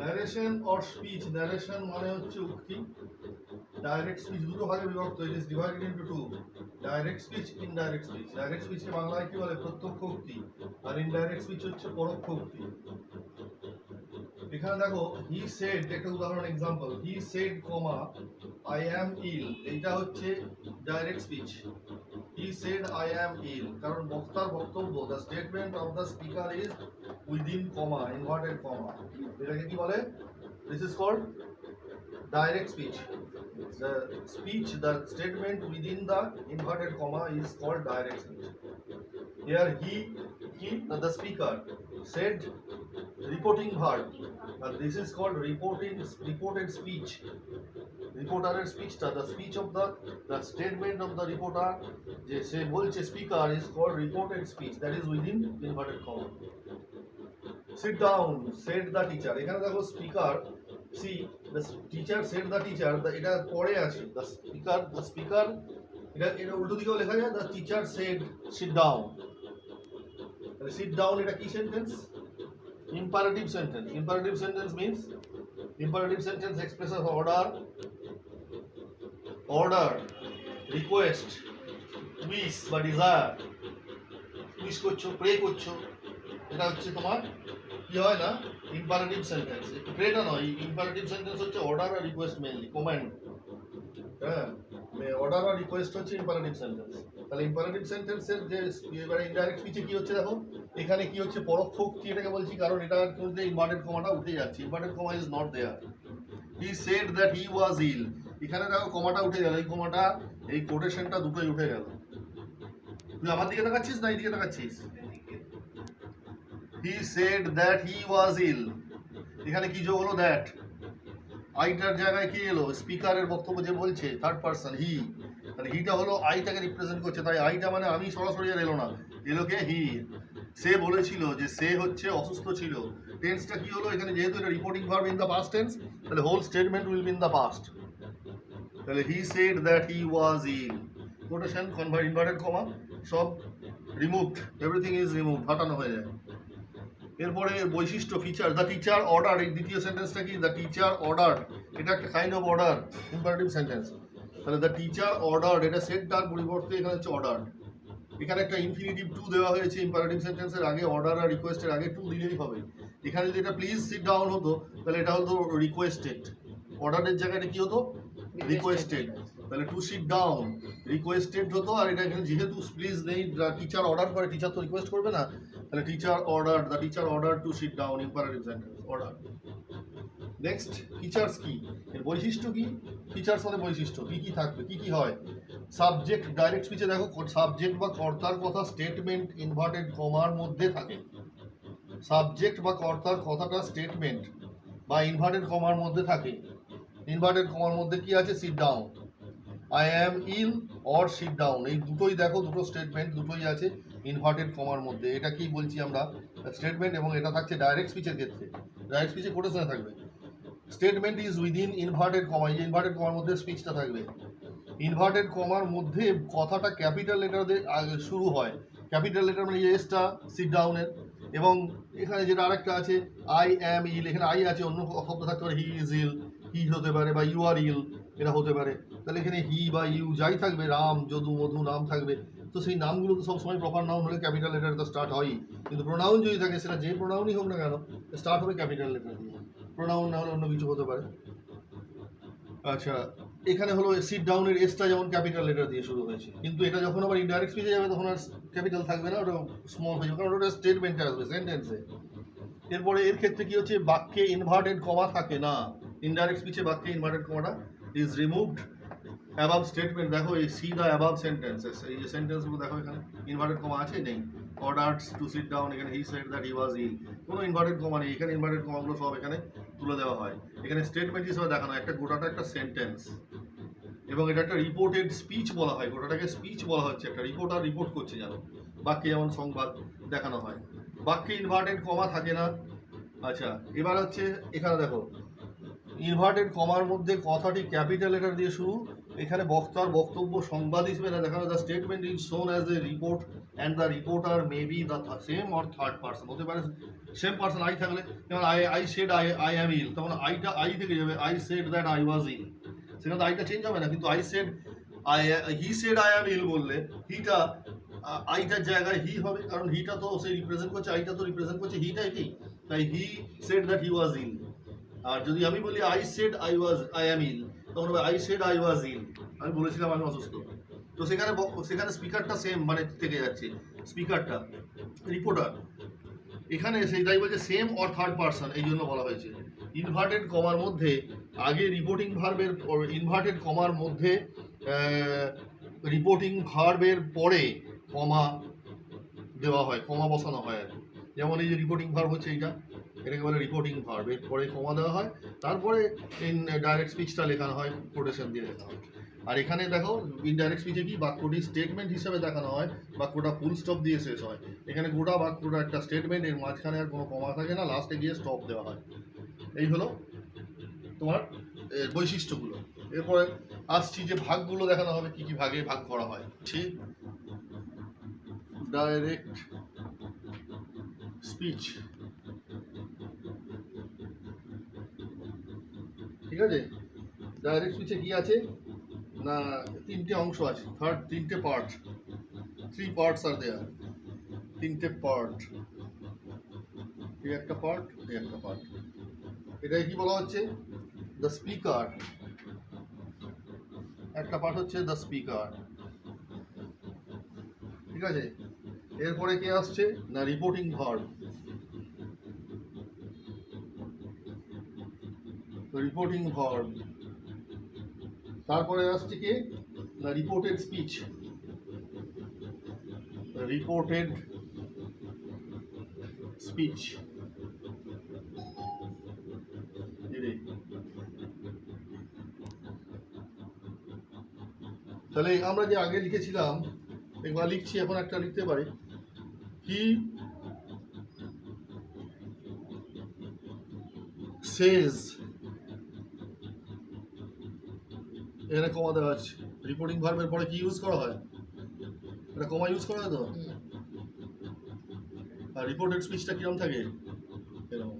Narration or speech, narration মানে হচ্ছে উক্তি, ডাইরেক্ট স্পিচ দুটো ভাগে বিভক্ত, it is divided into two, direct speech, indirect speech. Direct স্পিচকে বাংলায় কি বলে? প্রত্যক্ষ উক্তি। আর ইনডাইরেক্ট স্পিচ হচ্ছে পরোক্ষ উক্তি। এখানে দেখো হি সেড, একটা উদাহরণ example, he said comma I am ill, এইটা হচ্ছে direct speech. He said I am ill, কারণ বক্তার বক্তব্য, the statement of the speaker is within comma, inverted comma, এটাকে কি বলে? This is called direct speech. The speech, the statement within the inverted comma is called direct speech. Here he, the speaker said reporting verb, and this is called reported speech. Reporter speech, the speech of the statement of the reporter, যে সে বলছে speaker, is called reported speech, that is within inverted comma. Sit down, said the teacher. এখানে দেখো speaker, see the teacher said the teacher, এটা পরে আছে, the speaker, এটা উল্টো দিকেও লেখা যায়, the teacher said sit down. তাহলে sit down এটা কি sentence? Imperative sentence. Imperative sentence means, imperative sentence expresses order, request, wish বা desire, উইশ করছো, প্রে করছো, এটা হচ্ছে তোমার কি হয় না ইম্পারেটিভ সেন্টেন্স। প্রেটা নয়, ইম্পারেটিভ সেন্টেন্স হচ্ছে অর্ডার আর রিকোয়েস্ট, মেইনলি কমান্ড। হ্যাঁ, অর্ডার আর রিকোয়েস্ট হচ্ছে ইম্পারেটিভ সেন্টেন্স। তাহলে ইম্পারেটিভ সেন্টেন্সের যে এবারে ইনডাইরেক্ট স্পিচে কি হচ্ছে দেখো, এখানে কি হচ্ছে? পরোক্ষ উক্তি এটাকে বলছি, কারণ এটার মধ্যে ইনভার্টেড কমাটা উঠে যাচ্ছে, inverted comma is not there. He said that he was ill, এখানে দেখো কমাটা উঠে গেল, এই কমাটা, এই কোটেশনটা দুটোই উঠে গেল। তুই আমার দিকে তাকাচ্ছিস না এই দিকে তাকাচ্ছিস? He said that he was ill, এখানে কি যোগ হলো? দ্যাট, আইটার জায়গায় কি এলো? স্পিকারের বক্তব্য যে বলছে, থার্ড পারসন হি, তাহলে হিটা হলো আইটাকে রিপ্রেজেন্ট করছে, তাই আইটা মানে আমি সরাসরি আর এলো না, এলো কে? হি। সে বলেছিল যে সে হচ্ছে অসুস্থ ছিল। টেন্সটা কি হলো এখানে? যেহেতু এটা reporting verb in the past tense, তাহলে whole statement will be in the past. তাহলে he said that he was ill, quotation, convert, inverted comma সব রিমুভড, এভরিথিং ইজ রিমুভড, হটানো হয়ে যায়। এরপরে বৈশিষ্ট্য, ফিচার, দ্য টিচার অর্ডার, এই দ্বিতীয় সেন্টেন্সটা কি? দ্য টিচার অর্ডার, এটা একটা kind of order, imperative sentence. তাহলে দ্য টিচার অর্ডার, এটা সেট তার পরিবর্তে এখানে হচ্ছে অর্ডার। এখানে একটা ইনফিনিটিভ টু দেওয়া হয়েছে, ইম্পারেটিভ সেন্টেন্সের আগে অর্ডার আর রিকোয়েস্টের আগে টু দিলেই হবে। এখানে যদি এটা প্লিজ সিট ডাউন হতো, তাহলে এটা হতো রিকোয়েস্টেড, অর্ডারের জায়গাটা কি হতো? রিকোয়েস্টেড। তাহলে টু সিট ডাউন রিকোয়েস্টেড হতো, আর এটা এখানে যেহেতু প্লিজ নেই, টিচার অর্ডার করে, টিচার তো রিকোয়েস্ট করবে না, তাহলে teacher order, the teacher order to sit down, imperative sentence, order. Next, features কি? এর বৈশিষ্ট্য কি? ফিচার্স মানে বৈশিষ্ট্য, কি কি থাকবে, কি কি হয়? সাবজেক্ট, ডাইরেক্ট স্পিচে দেখো সাবজেক্ট বা কর্তার কথা স্টেটমেন্ট ইনভার্টেড কমার মধ্যে থাকে। সাবজেক্ট বা কর্তার কথাটা স্টেটমেন্ট বা ইনভার্টেড কমার মধ্যে থাকে। ইনভার্টেড কমার মধ্যে কি আছে? Sit down, I am ill or sit down, এই দুটোই দেখো, দুটো স্টেটমেন্ট দুটোই আছে ইনভার্টেড কমার মধ্যে। এটা কি বলছি আমরা? স্টেটমেন্ট, এবং এটা থাকছে ডাইরেক্ট স্পিচের ক্ষেত্রে। ডাইরেক্ট স্পিচে কোটেশনে থাকবে statement is within inverted comma, এই ইনভার্টেড কমার মধ্যে স্পিচটা থাকবে। ইনভার্টেড কমার মধ্যে কথাটা ক্যাপিটাল লেটার দিয়ে শুরু হয়, ক্যাপিটাল লেটার মানে এসটা সিট ডাউনের, এবং এখানে যেটা আরেকটা আছে আই অ্যাম ইল, এখানে আই আছে, অন্য শব্দ থাকতে পারে, হি ইজ ইল, হি হতে পারে, বা ইউ আর ইল, এটা হতে পারে। তাহলে এখানে হি বা ইউ যাই থাকবে, রাম, যদু, মধু নাম থাকবে, তো সেই নামগুলো তো সবসময় প্রপার নাউন হলে ক্যাপিটাল লেটার তো স্টার্ট হয়ই, কিন্তু প্রোনাউন যদি থাকে, সেটা যে প্রোনাউনই হোক না কেন, স্টার্ট হবে ক্যাপিটাল লেটার দিয়ে, প্রোনাউন না হলে অন্য কিছু হতে পারে। আচ্ছা, এখানে হলো সিট ডাউনের এসটা যেমন ক্যাপিটাল লেটার দিয়ে শুরু হয়েছে, কিন্তু এটা যখন আবার ইনডাইরেক্ট স্পিচে যাবে তখন আর ক্যাপিটাল থাকবে না, ওটা স্মল হয়ে যাবে, কারণ ওটা স্টেটমেন্টে আসবে, সেন্টেন্সে। এরপরে এর ক্ষেত্রে কি হচ্ছে? বাক্যে ইনভার্টেড কমা থাকে না, ইনডাইরেক্ট স্পিচে বাক্যে ইনভার্টেড কমাটা ইজ রিমুভড। অ্যাবাভ স্টেটমেন্ট দেখো, এই সি দ্য অ্যাবাভ সেন্টেন্সেস, এই যে সেন্টেন্সগুলো দেখো, এখানে ইনভার্টেড কমা আছে? নেই। অর্ডারস টু সিট ডাউন, এখানে হি সেড দ্যাট হি ওয়াজ ইল, কোনো ইনভার্টেড কমা নেই, এখানে ইনভার্টেড কমাগুলো সব এখানে তুলে দেওয়া হয়। এখানে স্টেটমেন্ট হিসেবে দেখানো একটা গোটাটা একটা সেন্টেন্স, এবং এটা একটা রিপোর্টেড স্পিচ বলা হয়, গোটাটাকে স্পিচ বলা হচ্ছে, একটা রিপোর্টার রিপোর্ট করছে যেন, বাক্যে যেমন সংবাদ দেখানো হয়। বাক্যে ইনভার্টেড কমা থাকে না। আচ্ছা, এবার হচ্ছে এখানে দেখো, ইনভার্টেড কমার মধ্যে কথাটি ক্যাপিটাল লেটার দিয়ে শুরু এখানে বক্তার বক্তব্য সংবাদ হিসেবে না দেখানো, the statement is shown as a report and the reporter may be the same or third person, হতে পারে সেম পার্সন আই থাকলে, যেমন I said I am ill, তখন আইটা আই থেকে যাবে, I said that I was ill, সেখানে আইটা চেঞ্জ হবে না, কিন্তু I said he said I am ill বললে হিটা আইটার জায়গায় হি হবে, কারণ হিটা তো সে রিপ্রেজেন্ট করছে, আইটা তো রিপ্রেজেন্ট করছে হিটাই কি, তাই হি সেড দ্যাট হি ওয়াজ ইল। আর যদি আমি বলি I said I am ill, তখন হবে আই সেড আই ওয়াজ ইল, আমি বলেছিলাম আমি অসুস্থ। তো সেখানে স্পিকারটা সেম মানে থেকে যাচ্ছে, স্পিকারটা রিপোর্টার, এখানে সেইটাই বলছে সেম অর থার্ড পার্সন, এই জন্য বলা হয়েছে। ইনভার্টেড কমার মধ্যে আগে রিপোর্টিং ভার্বের, ইনভার্টেড কমার মধ্যে রিপোর্টিং ভার্বের পরে কমা দেওয়া হয়, কমা বসানো হয় আর কি। যেমন এই যে রিপোর্টিং ভার্ব হচ্ছে এইটা, এটাকে বলে রিপোর্টিং ভার্ব, এর পরে কমা দেওয়া হয়, তারপরে ডাইরেক্ট স্পিচটা লেখানো হয়, কোটেশন দিয়ে লেখা হয়। আর এখানে দেখো ইনডাইরেক্ট স্পিচে কি বাক্যটি স্টেটমেন্ট হিসাবে দেখানো হয়, বাক্যটা ফুল স্টপ দিয়ে শেষ হয়, এখানে গোটা বাক্যটা একটা স্টেটমেন্ট, এর মাঝখানে আর কোনো কমা থাকে না, লাস্টে গিয়ে স্টপ দেওয়া হয়। এই হলো তোমার বৈশিষ্ট্যগুলো। এরপরে আসছি যে ভাগগুলো দেখানো হবে, কি কি ভাগে ভাগ করা হয়। ডাইরেক্ট স্পিচ, ঠিক আছে, ডাইরেক্ট স্পিচে কি আছে না তিনটে অংশ আছে, তিনটে পার্ট, 3 parts আর দেয়ার, তিনটে পার্ট, এই একটা পার্ট, এই একটা পার্ট। এটাই কি বলা হচ্ছে দ্য স্পিকার, একটা পার্ট হচ্ছে দ্য স্পিকার, ঠিক আছে। এরপরে কে আসছে না রিপোর্টিং ভার্ব, রিপোর্টিং ভার্ব, তারপরে আসছে কি না রিপোর্টেড স্পিচ, রিপোর্টেড স্পিচ। তাহলে আমরা যে আগে লিখেছিলাম, একবার লিখছি, এখন একটা লিখতে পারি, হি সেজ, এখানে কমা দেওয়া আছে, রিপোর্টিং ভার্বের পরে কি ইউজ করা হয়, এটা কমা ইউজ করা হয় তো। আর রিপোর্টেড স্পিচটা কিরকম থাকে এরকম,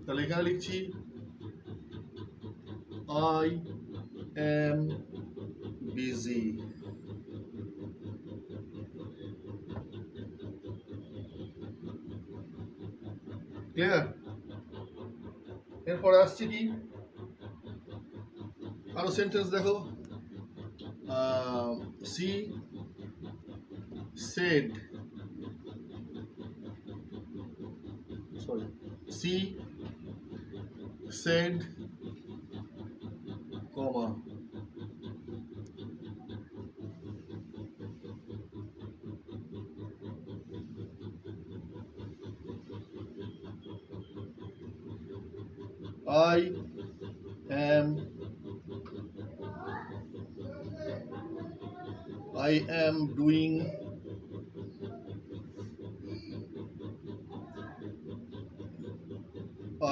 তাহলে এখানে লিখছি আই এম বিজি, ক্লিয়ার। এরপরে আসছে কি আরো সেন্টেন্স দেখো, she said, she said comma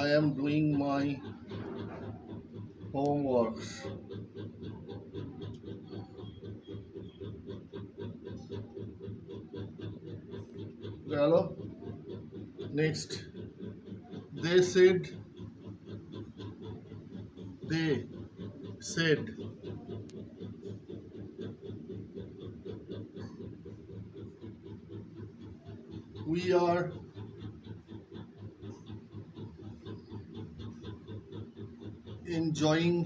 I am doing my homeworks. Hello. Next, they said we are enjoying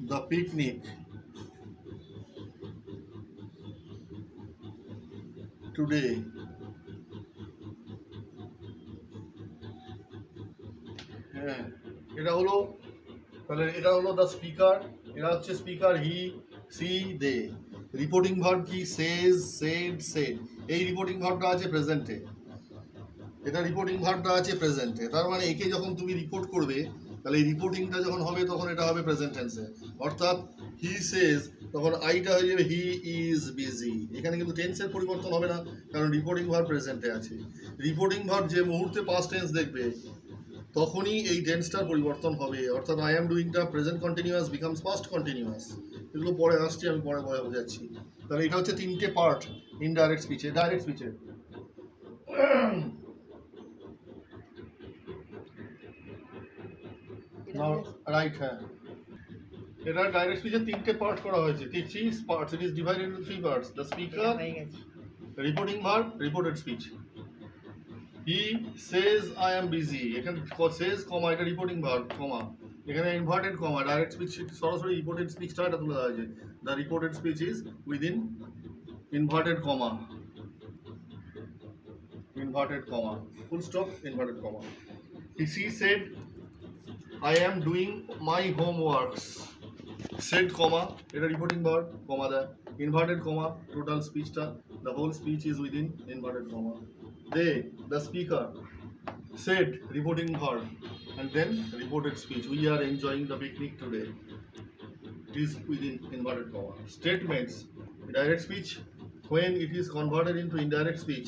the picnic today. হ্যাঁ, এটা হলো, তাহলে এটা হলো দ্য স্পিকার, এটা হচ্ছে speaker he she they. Reporting verb কি সেজ সেড সেড, এই রিপোর্টিং ভার্বটা আছে প্রেজেন্টে, এটা রিপোর্টিং ভার্বটা আছে প্রেজেন্টে, তার মানে একে যখন তুমি রিপোর্ট করবে তাহলে এই রিপোর্টিংটা যখন হবে তখন এটা হবে প্রেজেন্ট টেন্সে, অর্থাৎ হি সেজ তখন আইটা হয়ে যাবে হি ইজ বিজি। এখানে কিন্তু টেন্সের পরিবর্তন হবে না, কারণ রিপোর্টিং ভার্ব প্রেজেন্টে আছে। রিপোর্টিং ভার্ব যে মুহূর্তে পাস্ট টেন্স দেখবে তখনই এই টেন্সটার পরিবর্তন হবে, অর্থাৎ আই অ্যাম ডুইংটা present continuous becomes past continuous. এগুলো পরে আসছে, আমি পরে বোঝাচ্ছি। তাহলে এটা হচ্ছে তিনটে পার্ট ইনডাইরেক্ট স্পিচে। ডাইরেক্ট স্পিচে রাইট, হ্যাঁ, এটা ডাইরেক্ট স্পিচে তিনটে পার্ট করা হয়েছে, three parts. It is divided into three parts: the speaker, reporting verb, reported speech. He says I am busy, এখানে সেজ কমা, এটা রিপোর্টিং ভার্ব কমা, এখানে ইনভার্টেড কমা, ডাইরেক্ট স্পিচ সরাসরি reported স্পিচটা এটা তুলে দেওয়া হয়েছে। The reported speech is within inverted comma, inverted comma, full stop, inverted comma. She said I am doing my homeworks. Said comma, এটা reporting verb, comma দেয়, inverted comma, total স্পিচটা, the whole speech is within inverted comma. They, the speaker, said, reporting verb, and then reported speech. We are enjoying the picnic today. It is within inverted comma. Statements, direct speech, when it is converted into indirect speech,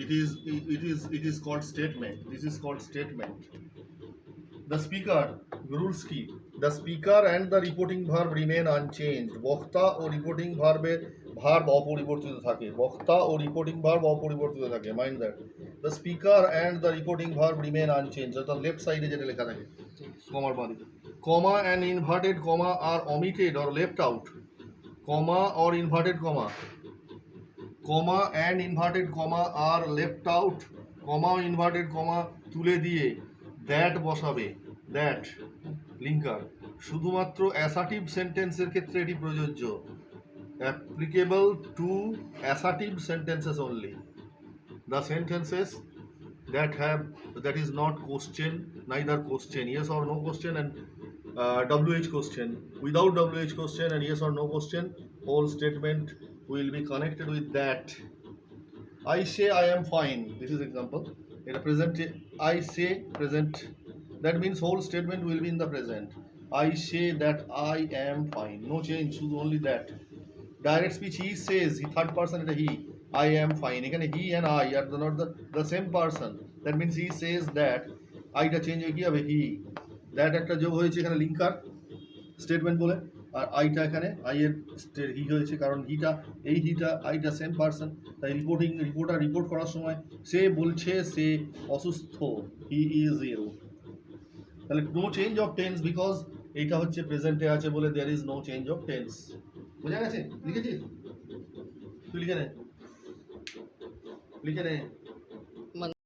it is called statement. This is called statement. The speaker, rules কি? The speaker and the reporting verb remain unchanged. বক্তা ও reporting ভার্বের verb অপরিবর্তিত থাকে। বক্তা ও reporting verb অপরিবর্তিত থাকে। Mind that. The speaker and the reporting verb remain unchanged. অর্থাৎ left সাইডে যেটা লেখা থাকে কমার বাঁ দিকে। Comma and inverted comma are omitted or left out. Comma or inverted comma. Comma and inverted comma are left out. Comma O inverted comma তুলে দিয়ে দ্যাট বসাবে, দ্যাট লিঙ্কার। শুধুমাত্র অ্যাসার্টিভ সেন্টেন্সের ক্ষেত্রে এটি প্রযোজ্য, applicable to assertive sentences only. The sentences that is not question, neither question, yes or no question, and WH question. Without WH question and yes or no question, whole statement will be connected with that. I say I am fine. This is example. In a present, I say present. That means whole statement will be in the present. I say that I am fine. No change, only that. Direct speech, he says, he third person, he. I am fine. Again, he and I are not the same person. That means he says that. I টা change হয়ে কি হবে? He. That একটা যোগ হয়েছে এখানে linker statement বলে, আর আইটা এখানে আই এর হি হয়েছে, কারণ হিটা, এই হিটা আইটা সেম পারসন। তাই রিপোর্টার রিপোর্ট করার সময় সে বলছে সে অসুস্থ, হি ইজ ইল। তাহলে no change of tense, because এইটা হচ্ছে প্রেজেন্টে আছে বলে there is no change of tense. বোঝা গেছে? লিখেছিস তুই? লিখে নে, লিখে নে।